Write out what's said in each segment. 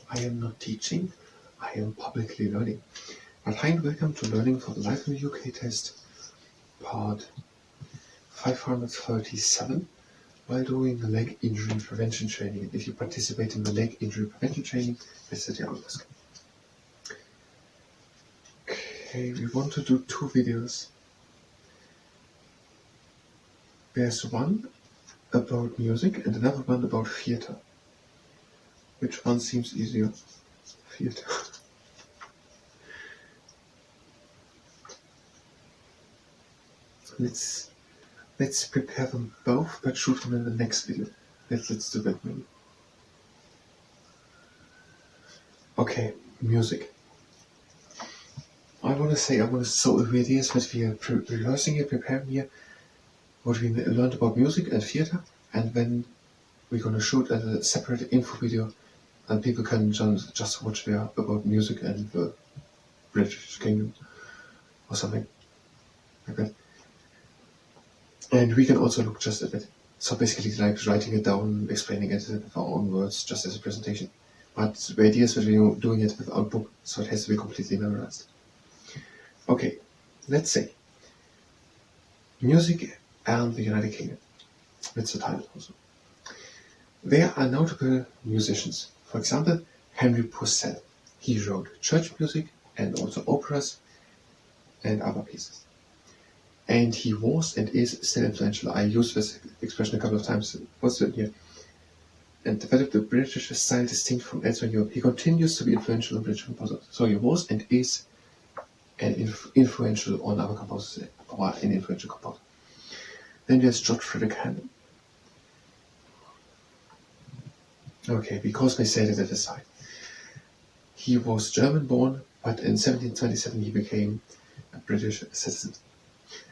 I am not teaching, I am publicly learning. But hi and welcome to Learning for the Life in the UK test, part 537, while doing the leg injury prevention training. And if you participate in the leg injury prevention training, visit the outlook. Okay, we want to do two videos. There's one about music and another one about theatre. Which one seems easier? Theatre. Let's prepare them both, but shoot them in the next video. Let's do that maybe. Okay, music. So the idea is that we are rehearsing here, preparing here what we learned about music and theatre, and then we're gonna shoot a separate info video, and people can just watch there about music and the British Kingdom or something like that. And we can also look just at it. So basically like writing it down, explaining it with our own words, just as a presentation. But the idea is that we're doing it without book, so it has to be completely memorized. Okay, let's say music and the United Kingdom. That's the title also. There are notable musicians. For example, Henry Purcell. He wrote church music and also operas and other pieces. And he was and is still influential. I used this expression a couple of times. What's it here? And developed the British style distinct from elsewhere in Europe. He continues to be influential on British composers. So he was and is an influential on other composers, or an influential composer. Then there's George Frederick Handel. Okay, because they said it at the side. He was German born, but in 1727 he became a British citizen.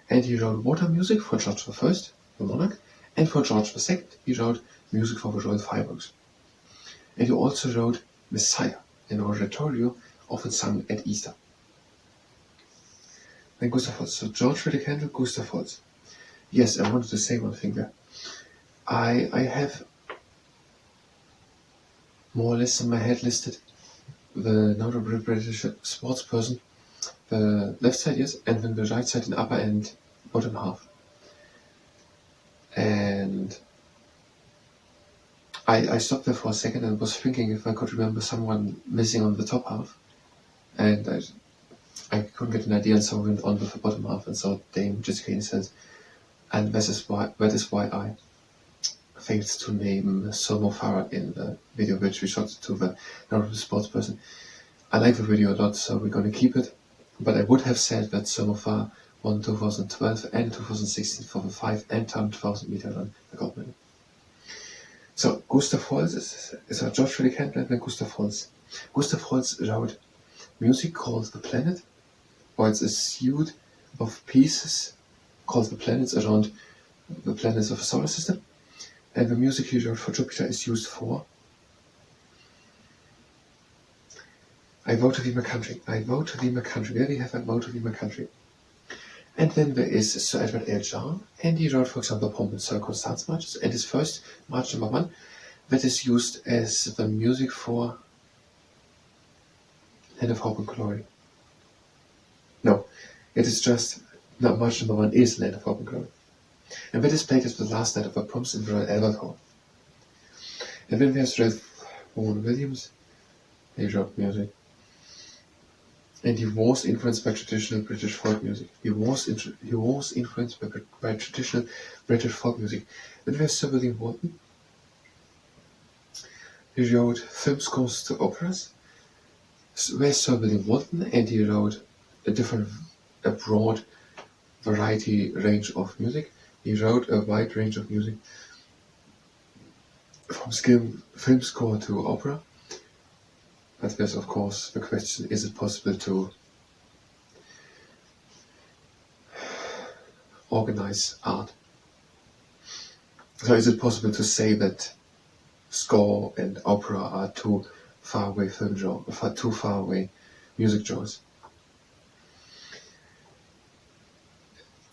And he wrote water music for George I, the monarch, and for George II he wrote music for the royal fireworks. And he also wrote Messiah, an oratorio often sung at Easter. Then Gustav Holst. So George Frederick Handel, Gustav Holst. Yes, I wanted to say one thing there. I have more or less in my head listed the notable British sports person. The left side, yes, and then the right side in upper and bottom half. And I stopped there for a second and was thinking if I could remember someone missing on the top half. And I couldn't get an idea, and so I went on with the bottom half and saw Dame Jessica Innocent. And that is why I failed to name Sir Mo Farah in the video which we shot to the notable sports person. I like the video a lot, so we're going to keep it. But I would have said that Sir Mo Farah won 2012 and 2016 for the 5 and 10,000 meter run, the gold medal. So Gustav Holst is a George Frederick Handel and then Gustav Holst. Gustav Holst wrote music called The Planet, or it's a suite of pieces called The Planets around the planets of the solar system. And the music he wrote for Jupiter is used for I Vote to Be My Country. I Vote to Be My Country. There we have I Vote to Be My Country. And then there is Sir Edward L. John, and he wrote, for example, Pomp and Circumstance marches, and his first march number 1, that is used as the music for Land of Hope and Glory. No, it is just, no, march number 1 is Land of Hope and Glory. And that is played as the last night of the proms in the Royal Albert Hall. And then there's Ralph Vaughan Williams. He wrote music. And he was influenced by traditional British folk music. He was influenced by traditional British folk music. Then there's Sir William Walton. He wrote film scores to operas. There's Sir William Walton, and he wrote a broad variety range of music. He wrote a wide range of music from film score to opera. But there's of course the question, is it possible to organize art? So is it possible to say that score and opera are two far away music genres?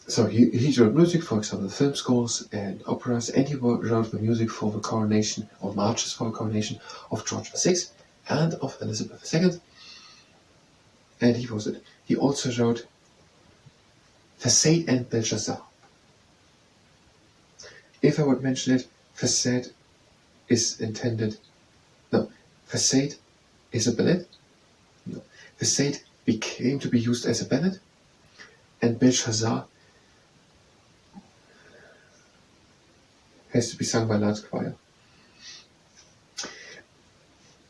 So he wrote music, for example, film scores and operas, and he wrote the music for the coronation, or marches for the coronation of George VI, and of Elizabeth II. And he was it. He also wrote Facade and Belshazzar. If I would mention it, Facade is intended. No, Facade is a ballad. No, Facade became to be used as a ballad, and Belshazzar has to be sung by large choir.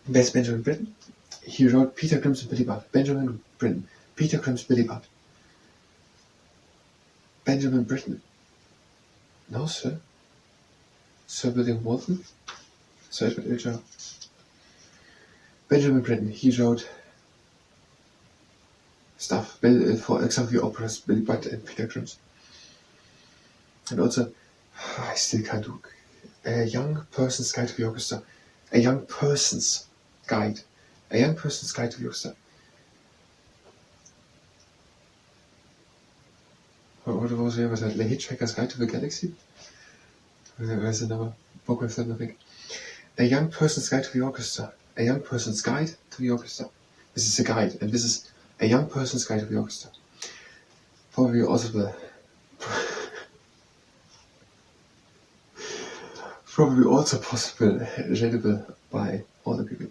There's Benjamin Britten. He wrote Peter Grimm's Billy Budd. Benjamin Britten. Peter Grimm's Billy Budd. Benjamin Britten. No, sir. Sir William Walton. Sir Edward Elgar. Benjamin Britten. He wrote stuff. For example, the operas Billy Budd and Peter Grimm's. And also, I still can't do A Young Person's Guide to the Orchestra. A Young Person's Guide. A Young Person's Guide to the Orchestra. What was it? Was that The Hitchhiker's Guide to the Galaxy? There's another book with that, I think. A Young Person's Guide to the Orchestra. A Young Person's Guide to the Orchestra. This is a guide, and this is A Young Person's Guide to the Orchestra. Probably also possible, readable by all the people.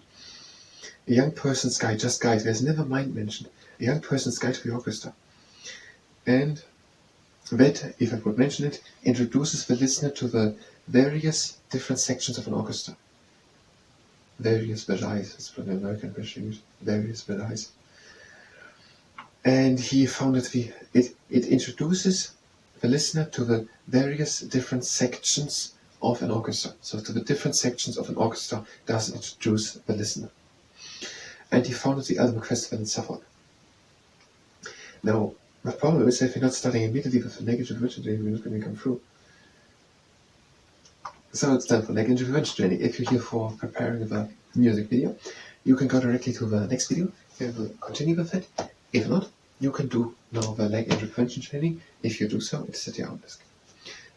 A Young Person's Guide, just guide. There's never mind mentioned. A Young Person's Guide to the Orchestra. And that, if I could mention it, introduces the listener to the various different sections of an orchestra. Various varieties, that's what the American British English. Various varieties. And he found that it introduces the listener to the various different sections of an orchestra. So to the different sections of an orchestra does introduce the listener. And he founded the album Festival in Suffolk. Now, the problem is that if you're not starting immediately with a negative intervention training, we're not going to come through. So it's time for negative intervention training. If you're here for preparing the music video, you can go directly to the next video. We will continue with it. If not, you can do now the leg intervention training. If you do so, it's at your own risk.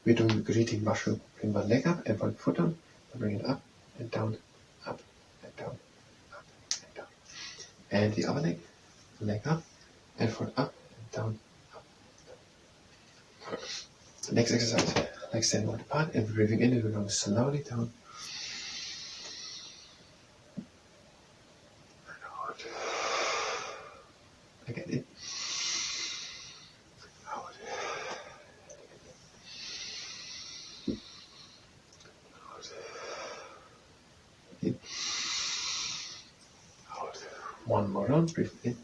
We're doing the greeting mushroom. Bring one leg up and one foot down. Bring it up and down, up and down, up and down. And the other leg up and foot up. Down, up, down. Next exercise, like standing on the part and breathing in, and we're going slowly down. And out. Again in. Out. Out. In. Out. One more round, breathe in.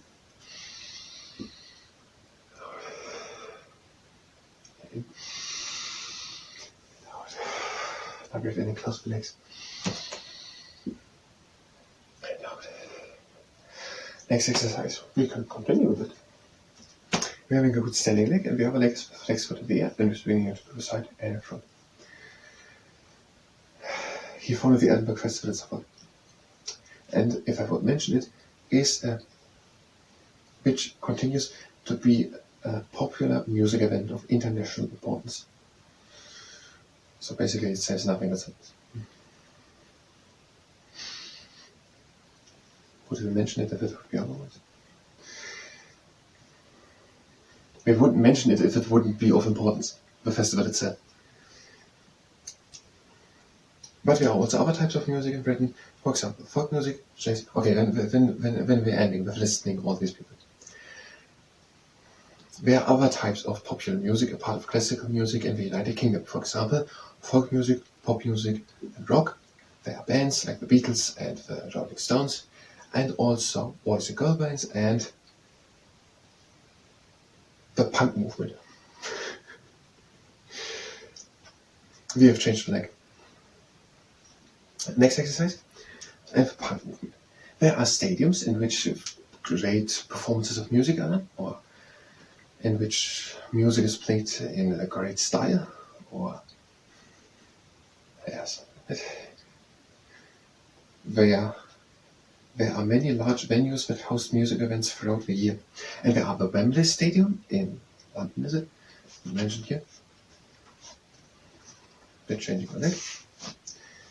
Now breathe in and close the legs. And out. Next exercise, we can continue with it. We're having a good standing leg, and the other leg is flexed to the air, and we're swinging it to the side and in front. He followed the Edinburgh Festival in Suffolk. And if I would mention it, is which continues to be a popular music event of international importance. So basically it says nothing else. Would we mention it if it would be otherwise? We wouldn't mention it if it wouldn't be of importance, the festival itself. But there are also other types of music in Britain, for example, folk music, jazz. Okay, when we're ending with listening all these people. There are other types of popular music, a part of classical music in the United Kingdom. For example, folk music, pop music, and rock. There are bands like the Beatles and the Rolling Stones, and also boys and girl bands and the punk movement. We have changed the leg. Next exercise, and the punk movement. There are stadiums in which great performances of music are, or in which music is played in a great style, or yes, there are many large venues that host music events throughout the year. And there are the Wembley Stadium in London, is it? Mentioned here. They're changing my leg.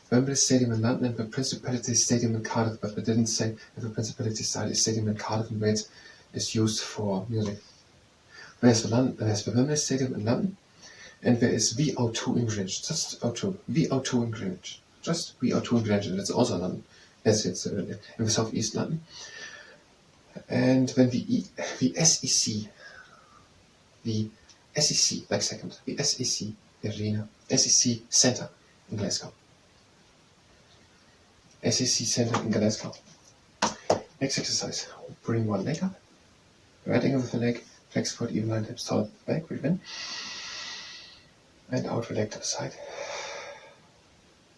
Wembley Stadium in London and the Principality Stadium in Cardiff, but we didn't say if the Principality Stadium in Cardiff in Wales is used for music. There's the Wembley Stadium in London, and there is VO2 in Greenwich, just O2, VO2 in Greenwich, just VO2 in Greenwich, and it's also London. Yes, it's in the southeast London. And then the SEC, like second, the SEC Arena, SEC Centre in Glasgow. SEC Centre in Glasgow. Next exercise, bring one leg up, right angle with the leg, flex foot, even line hips, tall back, breathe in, and out the leg to the side,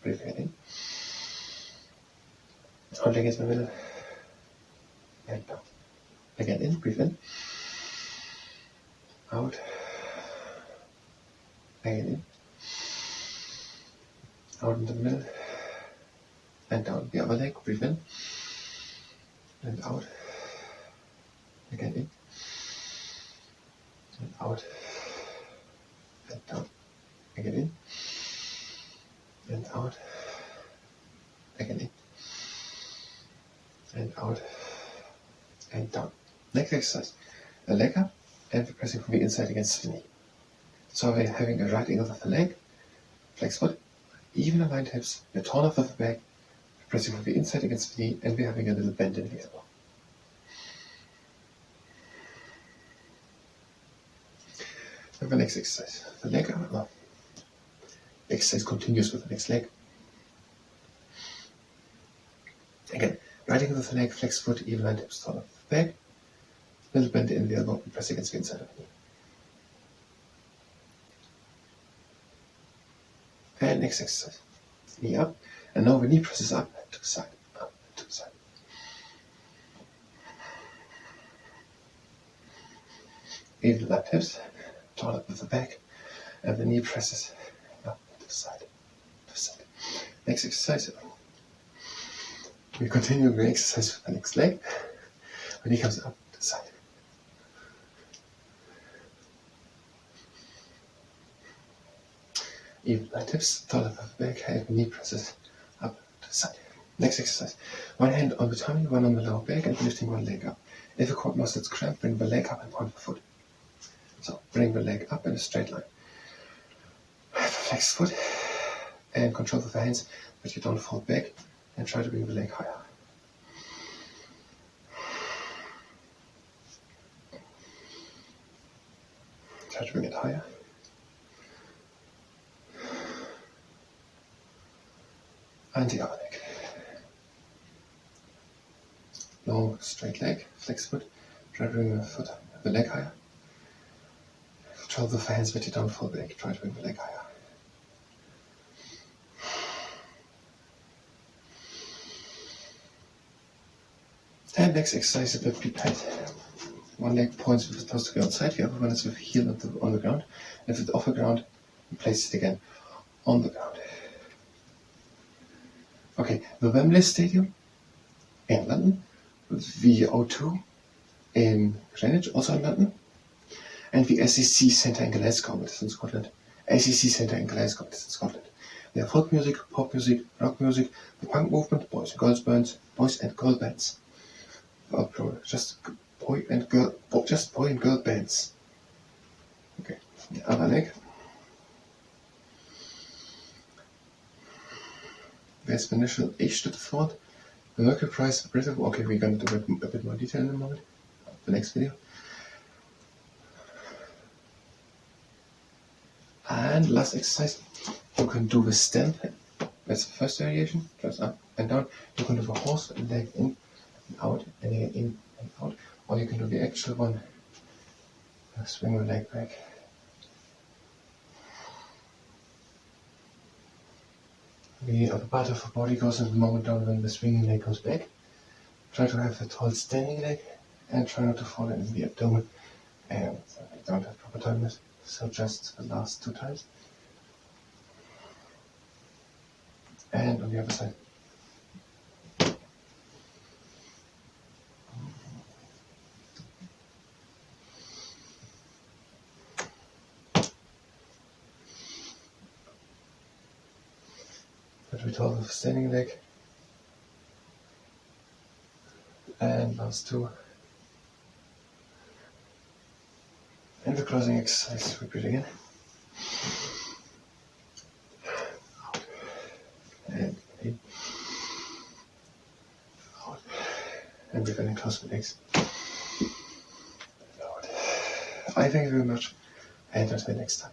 breathe in, out leg in the middle, and down. Again in, breathe in, out, again in, out into the middle, and down the other leg, breathe in, and out, again in, and out, and down, again in, and out, again in, and out, and down. Next exercise, a leg up and we're pressing from the inside against the knee. So we're having a right angle with the leg, flex foot, even aligned hips, we're torn off with the back, we're pressing from the inside against the knee, and we're having a little bend in the elbow. And the next exercise, the leg up, exercise continues with the next leg. Again, right angle with the leg, flex foot, even aligned hips, torn off with the back, little bend in the elbow, and press against the inside of the knee. And next exercise, knee up, and now the knee presses up and to the side, up and to the side. Even left hips, torn up with the back, and the knee presses up and to the side, to the side. Next exercise, we continue the exercise with the next leg, the knee comes up to the side. Even light hips, torn up with the back, and the knee presses up to the side. Next exercise, one hand on the tummy, one on the lower back, and lifting one leg up. If the quad muscle is cramped, bring the leg up and point the foot. So bring the leg up in a straight line. Have a flexed foot and control with the hands, but you don't fall back, and try to bring the leg higher. Try to bring it higher. And the other leg. Long straight leg, flex foot, try to bring the leg higher. Control with the hands, but you don't fall back, try to bring the leg higher. And next exercise is a bit pipette. One leg points with supposed to go outside, the other one is with the heel on the ground. And if it's off the ground, you place it again on the ground. Okay, the Wembley Stadium in London, the O2 in Greenwich, also in London, and the SEC Centre in Glasgow, which is in Scotland. SEC Centre in Glasgow, which is in Scotland. They have folk music, pop music, rock music, the punk movement, boys and girl bands. Just boy and girl bands. Okay, the other leg. There's the initial H to the front. The Mercury price, okay, we're going to do a bit more detail in a moment. The next video. And last exercise, you can do the stamp. That's the first variation, just up and down. You can do the horse, leg in and out, and then in and out. Or you can do the actual one. Swing the leg back. The other part of the body goes in the moment down when the swinging leg goes back. Try to have a tall standing leg and try not to fall in the abdomen. And I don't have proper timers, so just the last 2 times. And on the other side. But be tall for standing leg. And last 2. And the closing exercise, repeat again. And in. Out. And we're getting close with legs. Out. I thank you very much, and until next time.